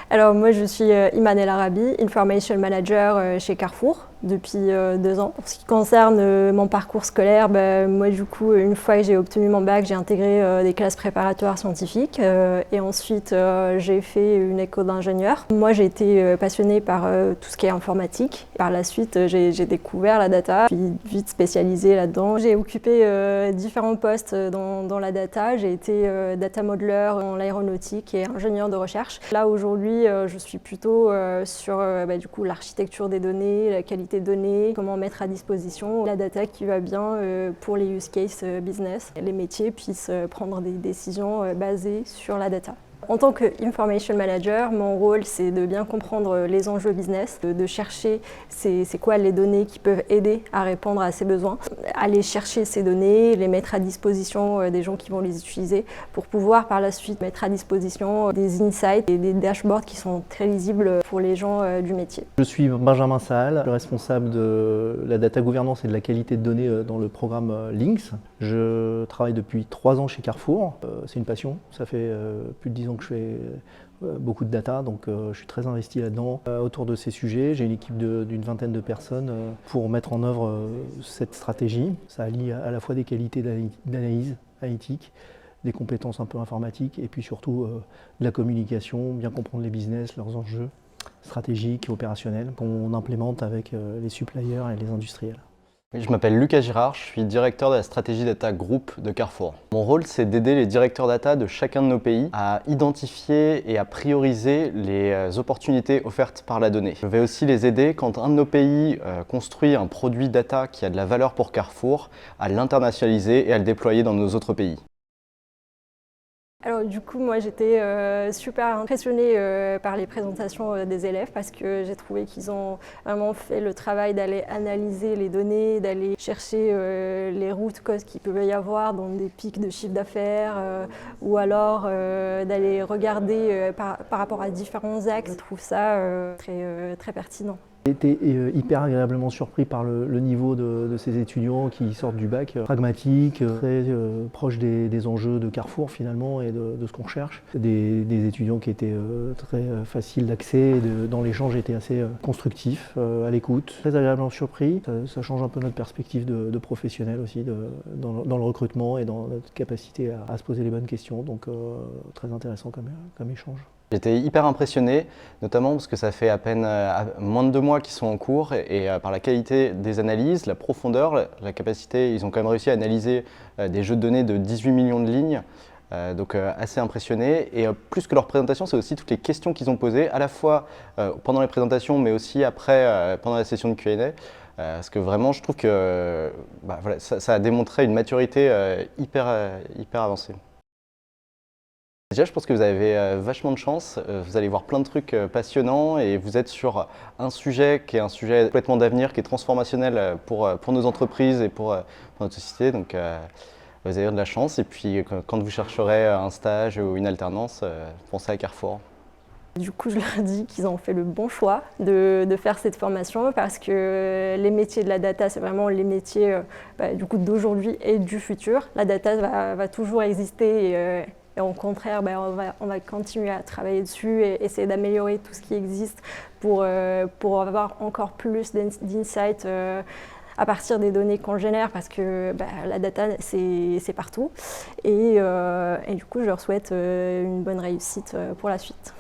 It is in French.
Alors moi je suis Iman El Arabi, Information Manager chez Carrefour depuis 2 ans. Pour ce qui concerne mon parcours scolaire, moi du coup une fois que j'ai obtenu mon bac, j'ai intégré des classes préparatoires scientifiques et ensuite j'ai fait une école d'ingénieur. Moi j'ai été passionnée par tout ce qui est informatique. Par la suite j'ai découvert la data, puis vite spécialisée là-dedans. J'ai occupé différents postes dans la data. J'ai été data modeler dans l'aéronautique et ingénieur de recherche. Là aujourd'hui je suis plutôt sur du coup l'architecture des données, la qualité de données, comment mettre à disposition la data qui va bien pour les use cases business. Les métiers puissent prendre des décisions basées sur la data. En tant que Information Manager, mon rôle c'est de bien comprendre les enjeux business, de chercher c'est quoi les données qui peuvent aider à répondre à ces besoins, aller chercher ces données, les mettre à disposition des gens qui vont les utiliser pour pouvoir par la suite mettre à disposition des insights et des dashboards qui sont très lisibles pour les gens du métier. Je suis Benjamin Sahal, le responsable de la data gouvernance et de la qualité de données dans le programme Lynx. Je travaille depuis 3 ans chez Carrefour. C'est une passion, ça fait plus de 10 ans que je fais beaucoup de data, donc je suis très investi là-dedans. Autour de ces sujets, j'ai une équipe d'une vingtaine de personnes pour mettre en œuvre cette stratégie. Ça allie à la fois des qualités d'analyse analytique, des compétences un peu informatiques et puis surtout de la communication, bien comprendre les business, leurs enjeux stratégiques et opérationnels qu'on implémente avec les suppliers et les industriels. Je m'appelle Lucas Girard, je suis directeur de la stratégie data groupe de Carrefour. Mon rôle, c'est d'aider les directeurs data de chacun de nos pays à identifier et à prioriser les opportunités offertes par la donnée. Je vais aussi les aider quand un de nos pays construit un produit data qui a de la valeur pour Carrefour, à l'internationaliser et à le déployer dans nos autres pays. Alors du coup, moi j'étais super impressionnée par les présentations des élèves parce que j'ai trouvé qu'ils ont vraiment fait le travail d'aller analyser les données, d'aller chercher les root causes qu'il peut y avoir dans des pics de chiffre d'affaires ou alors d'aller regarder par rapport à différents axes. Je trouve ça très pertinent. J'ai été hyper agréablement surpris par le niveau de ces étudiants qui sortent du bac, pragmatiques, très proches des enjeux de Carrefour finalement et de ce qu'on recherche. Des étudiants qui étaient très faciles d'accès, dans l'échange étaient assez constructifs, à l'écoute. Très agréablement surpris, ça change un peu notre perspective de professionnels aussi dans le recrutement et dans notre capacité à se poser les bonnes questions, donc très intéressant comme échange. J'étais hyper impressionné, notamment parce que ça fait à peine moins de 2 mois qu'ils sont en cours et par la qualité des analyses, la profondeur, la capacité, ils ont quand même réussi à analyser des jeux de données de 18 millions de lignes, donc assez impressionné. Et plus que leur présentation, c'est aussi toutes les questions qu'ils ont posées, à la fois pendant les présentations, mais aussi après, pendant la session de Q&A. Parce que vraiment, je trouve que voilà, ça a démontré une maturité hyper avancée. Déjà, je pense que vous avez vachement de chance, vous allez voir plein de trucs passionnants et vous êtes sur un sujet qui est un sujet complètement d'avenir, qui est transformationnel pour nos entreprises et pour notre société. Donc vous avez de la chance et puis quand vous chercherez un stage ou une alternance, pensez à Carrefour. Du coup, je leur dis qu'ils ont fait le bon choix de faire cette formation parce que les métiers de la data, c'est vraiment les métiers du coup d'aujourd'hui et du futur. La data va toujours exister et au contraire, on va continuer à travailler dessus et essayer d'améliorer tout ce qui existe pour avoir encore plus d'insights à partir des données qu'on génère parce que la data, c'est partout. Et du coup, je leur souhaite une bonne réussite pour la suite.